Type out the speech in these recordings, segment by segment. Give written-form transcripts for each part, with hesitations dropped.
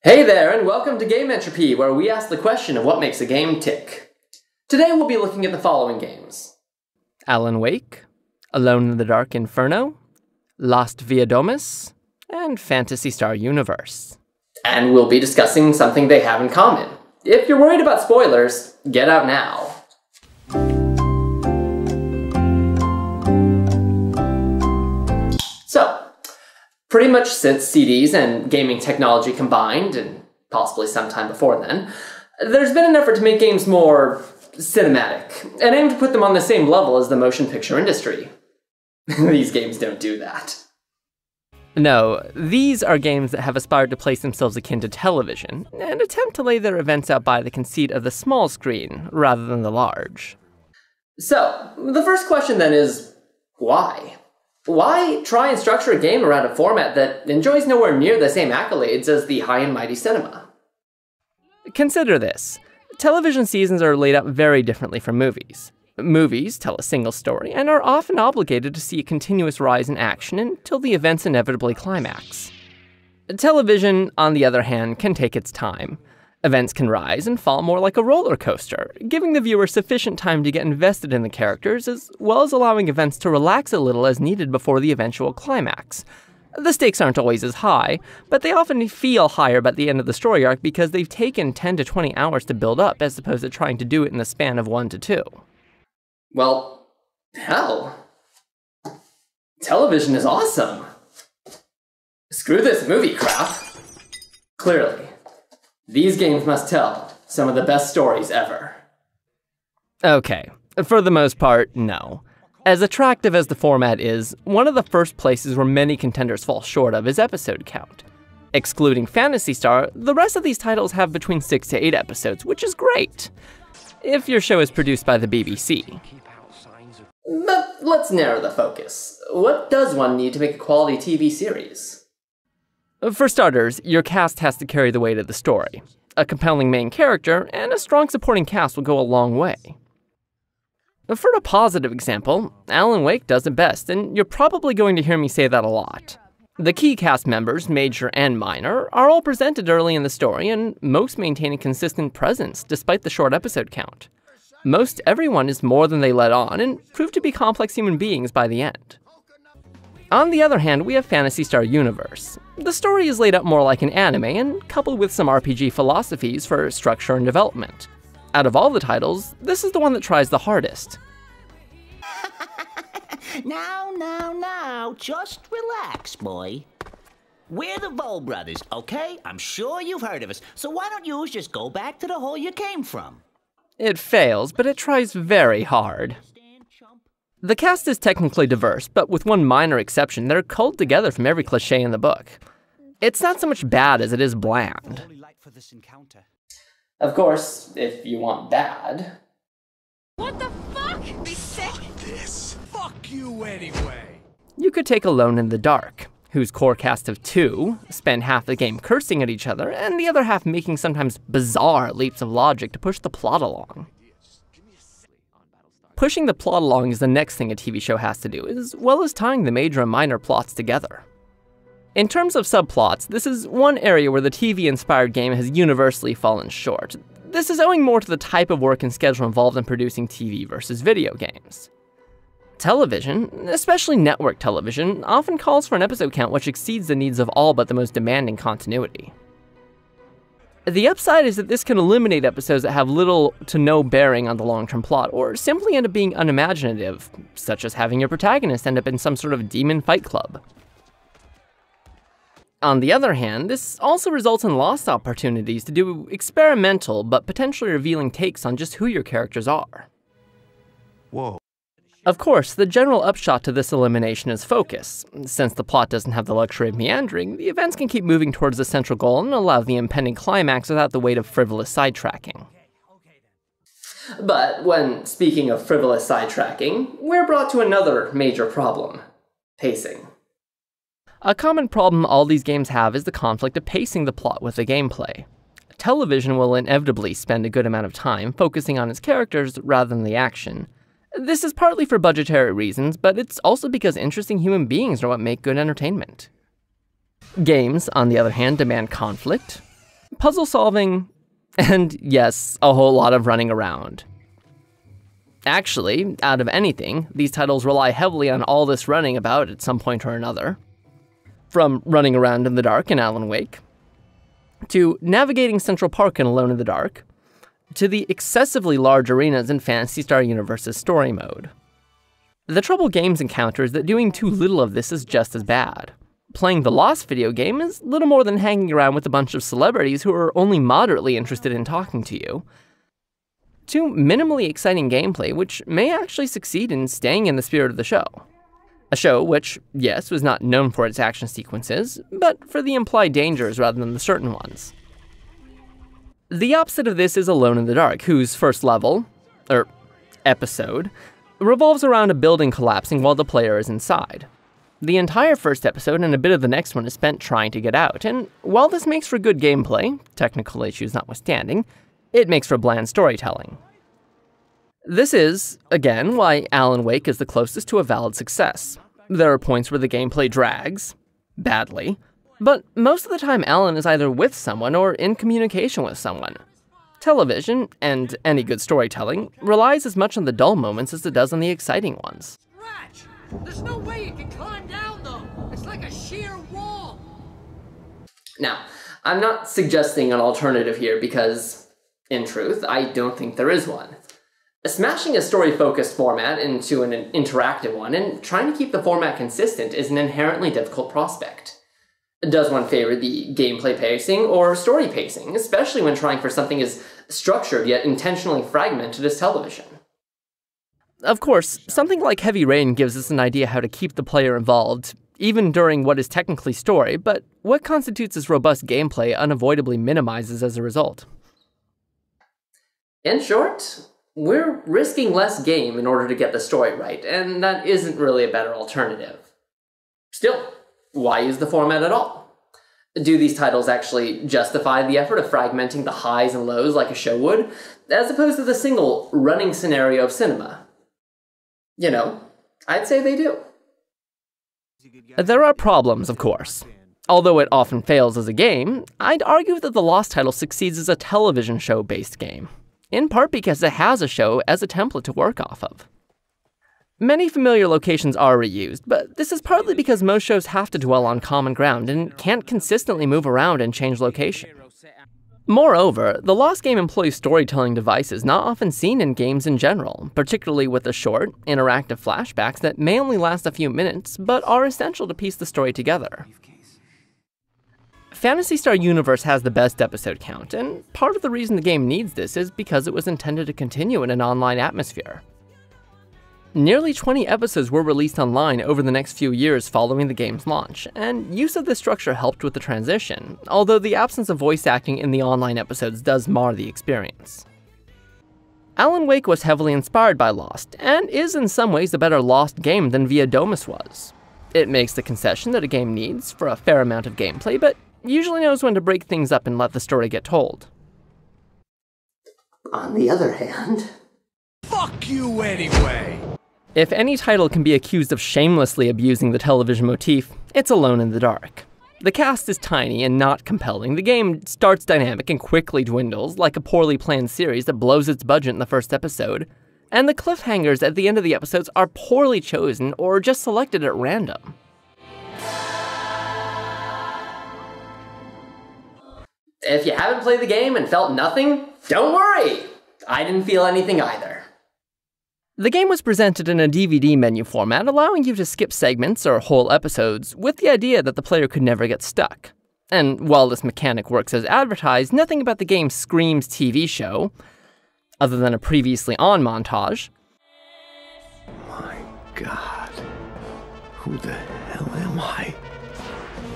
Hey there, and welcome to GamEntropy, where we ask the question of what makes a game tick. Today we'll be looking at the following games: Alan Wake, Alone in the Dark Inferno, Lost Via Domus, and Phantasy Star Universe. And we'll be discussing something they have in common. If you're worried about spoilers, get out now. So, pretty much since CDs and gaming technology combined, and possibly sometime before then, there's been an effort to make games more cinematic, and aim to put them on the same level as the motion picture industry. These games don't do that. No, these are games that have aspired to place themselves akin to television, and attempt to lay their events out by the conceit of the small screen, rather than the large. So, the first question then is, why? Why try and structure a game around a format that enjoys nowhere near the same accolades as the high and mighty cinema? Consider this. Television seasons are laid out very differently from movies. Movies tell a single story and are often obligated to see a continuous rise in action until the events inevitably climax. Television, on the other hand, can take its time. Events can rise and fall more like a roller coaster, giving the viewer sufficient time to get invested in the characters, as well as allowing events to relax a little as needed before the eventual climax. The stakes aren't always as high, but they often feel higher by the end of the story arc because they've taken 10 to 20 hours to build up, as opposed to trying to do it in the span of 1 to 2. Well, hell. Television is awesome. Screw this movie crap. Clearly, these games must tell some of the best stories ever. Okay, for the most part, no. As attractive as the format is, one of the first places where many contenders fall short of is episode count. Excluding Phantasy Star, the rest of these titles have between 6 to 8 episodes, which is great, if your show is produced by the BBC. But let's narrow the focus. What does one need to make a quality TV series? For starters, your cast has to carry the weight of the story. A compelling main character and a strong supporting cast will go a long way. For a positive example, Alan Wake does it best, and you're probably going to hear me say that a lot. The key cast members, major and minor, are all presented early in the story, and most maintain a consistent presence despite the short episode count. Most everyone is more than they let on, and prove to be complex human beings by the end. On the other hand, we have Phantasy Star Universe. The story is laid out more like an anime, and coupled with some RPG philosophies for structure and development. Out of all the titles, this is the one that tries the hardest. Now, just relax, boy. We're the Vole Brothers, okay? I'm sure you've heard of us, so why don't you just go back to the hole you came from? It fails, but it tries very hard. The cast is technically diverse, but with one minor exception, they're culled together from every cliché in the book. It's not so much bad as it is bland. Of course, if you want bad. What the fuck? Be sick? This. Fuck you anyway. You could take Alone in the Dark, whose core cast of 2 spend half the game cursing at each other, and the other half making sometimes bizarre leaps of logic to push the plot along. Pushing the plot along is the next thing a TV show has to do, as well as tying the major and minor plots together. In terms of subplots, this is one area where the TV-inspired game has universally fallen short. This is owing more to the type of work and schedule involved in producing TV versus video games. Television, especially network television, often calls for an episode count which exceeds the needs of all but the most demanding continuity. The upside is that this can eliminate episodes that have little to no bearing on the long-term plot, or simply end up being unimaginative, such as having your protagonist end up in some sort of demon fight club. On the other hand, this also results in lost opportunities to do experimental but potentially revealing takes on just who your characters are. Whoa. Of course, the general upshot to this elimination is focus. Since the plot doesn't have the luxury of meandering, the events can keep moving towards the central goal and allow the impending climax without the weight of frivolous sidetracking. But when speaking of frivolous sidetracking, we're brought to another major problem: pacing. A common problem all these games have is the conflict of pacing the plot with the gameplay. Television will inevitably spend a good amount of time focusing on its characters rather than the action. This is partly for budgetary reasons, but it's also because interesting human beings are what make good entertainment. Games, on the other hand, demand conflict, puzzle solving, and yes, a whole lot of running around. Actually, out of anything, these titles rely heavily on all this running about at some point or another. From running around in the dark in Alan Wake, to navigating Central Park in Alone in the Dark, to the excessively large arenas in Phantasy Star Universe's story mode. The trouble games encounter is that doing too little of this is just as bad. Playing the Lost video game is little more than hanging around with a bunch of celebrities who are only moderately interested in talking to you, to minimally exciting gameplay which may actually succeed in staying in the spirit of the show. A show which, yes, was not known for its action sequences, but for the implied dangers rather than the certain ones. The opposite of this is Alone in the Dark, whose first level, episode, revolves around a building collapsing while the player is inside. The entire first episode and a bit of the next one is spent trying to get out, and while this makes for good gameplay, technical issues notwithstanding, it makes for bland storytelling. This is, again, why Alan Wake is the closest to a valid success. There are points where the gameplay drags, badly, but most of the time Alan is either with someone or in communication with someone. Television, and any good storytelling, relies as much on the dull moments as it does on the exciting ones. Scratch! There's no way you can climb down, though! It's like a sheer wall! Now, I'm not suggesting an alternative here because, in truth, I don't think there is one. Smashing a story-focused format into an interactive one and trying to keep the format consistent is an inherently difficult prospect. Does one favor the gameplay pacing or story pacing, especially when trying for something as structured yet intentionally fragmented as television? Of course, something like Heavy Rain gives us an idea how to keep the player involved, even during what is technically story, but what constitutes as robust gameplay unavoidably minimizes as a result. In short, we're risking less game in order to get the story right, and that isn't really a better alternative. Still, why use the format at all? Do these titles actually justify the effort of fragmenting the highs and lows like a show would, as opposed to the single running scenario of cinema? You know, I'd say they do. There are problems, of course. Although it often fails as a game, I'd argue that the Lost title succeeds as a television show-based game, in part because it has a show as a template to work off of. Many familiar locations are reused, but this is partly because most shows have to dwell on common ground and can't consistently move around and change location. Moreover, the Lost game employs storytelling devices not often seen in games in general, particularly with the short, interactive flashbacks that may only last a few minutes, but are essential to piece the story together. Phantasy Star Universe has the best episode count, and part of the reason the game needs this is because it was intended to continue in an online atmosphere. Nearly 20 episodes were released online over the next few years following the game's launch, and use of this structure helped with the transition, although the absence of voice acting in the online episodes does mar the experience. Alan Wake was heavily inspired by Lost, and is in some ways a better Lost game than Via Domus was. It makes the concession that a game needs for a fair amount of gameplay, but usually knows when to break things up and let the story get told. On the other hand... Fuck you anyway! If any title can be accused of shamelessly abusing the television motif, it's Alone in the Dark. The cast is tiny and not compelling, the game starts dynamic and quickly dwindles, like a poorly planned series that blows its budget in the first episode, and the cliffhangers at the end of the episodes are poorly chosen or just selected at random. If you haven't played the game and felt nothing, don't worry! I didn't feel anything either. The game was presented in a DVD menu format, allowing you to skip segments or whole episodes, with the idea that the player could never get stuck. And while this mechanic works as advertised, nothing about the game screams TV show, other than a previously on montage. My God. Who the hell am I?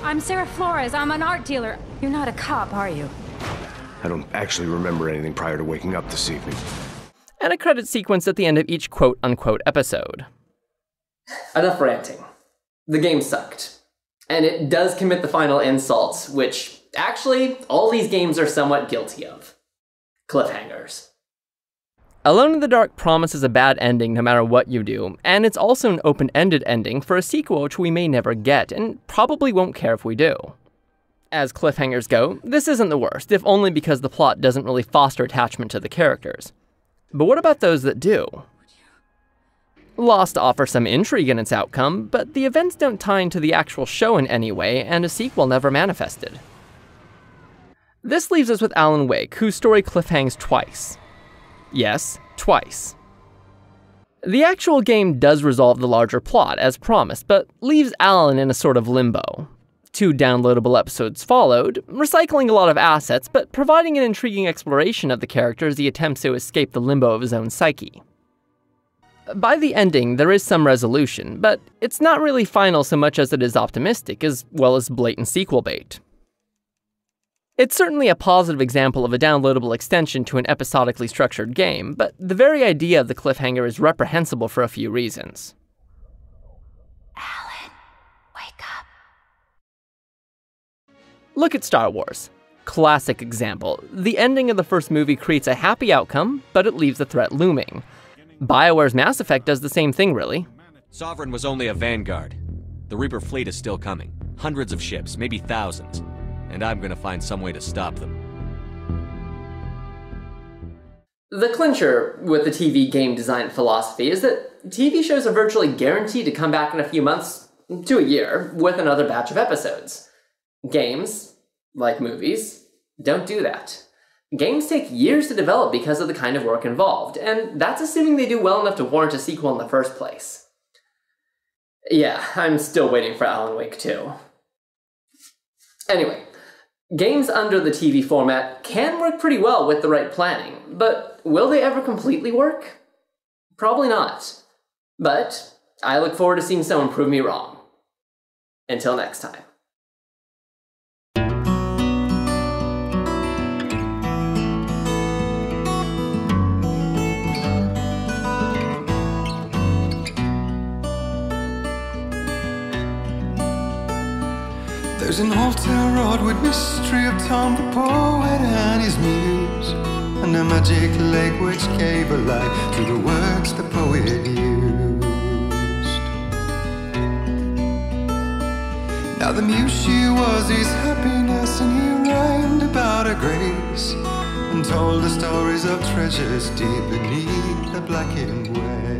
I'm Sarah Flores. I'm an art dealer. You're not a cop, are you? I don't actually remember anything prior to waking up this evening. And a credit sequence at the end of each quote-unquote episode. Enough ranting. The game sucked. And it does commit the final insult, which, actually, all these games are somewhat guilty of. Cliffhangers. Alone in the Dark promises a bad ending no matter what you do, and it's also an open-ended ending for a sequel which we may never get, and probably won't care if we do. As cliffhangers go, this isn't the worst, if only because the plot doesn't really foster attachment to the characters. But what about those that do? Lost offers some intrigue in its outcome, but the events don't tie into the actual show in any way, and a sequel never manifested. This leaves us with Alan Wake, whose story cliffhangs twice. Yes, twice. The actual game does resolve the larger plot, as promised, but leaves Alan in a sort of limbo. 2 downloadable episodes followed, recycling a lot of assets, but providing an intriguing exploration of the character as he attempts to escape the limbo of his own psyche. By the ending, there is some resolution, but it's not really final so much as it is optimistic, as well as blatant sequel bait. It's certainly a positive example of a downloadable extension to an episodically structured game, but the very idea of the cliffhanger is reprehensible for a few reasons. Alan, wake up. Look at Star Wars. Classic example. The ending of the first movie creates a happy outcome, but it leaves the threat looming. BioWare's Mass Effect does the same thing, really. Sovereign was only a vanguard. The Reaper fleet is still coming. Hundreds of ships, maybe thousands. And I'm gonna find some way to stop them. The clincher with the TV game design philosophy is that TV shows are virtually guaranteed to come back in a few months to a year with another batch of episodes. Games, like movies, don't do that. Games take years to develop because of the kind of work involved, and that's assuming they do well enough to warrant a sequel in the first place. Yeah, I'm still waiting for Alan Wake 2. Anyway, games under the TV format can work pretty well with the right planning, but will they ever completely work? Probably not. But I look forward to seeing someone prove me wrong. Until next time. There's an altar wrought with mystery of Tom the poet and his muse, and a magic lake which gave a life to the words the poet used. Now the muse she was his happiness, and he rhymed about her grace, and told the stories of treasures deep beneath the blackened waves.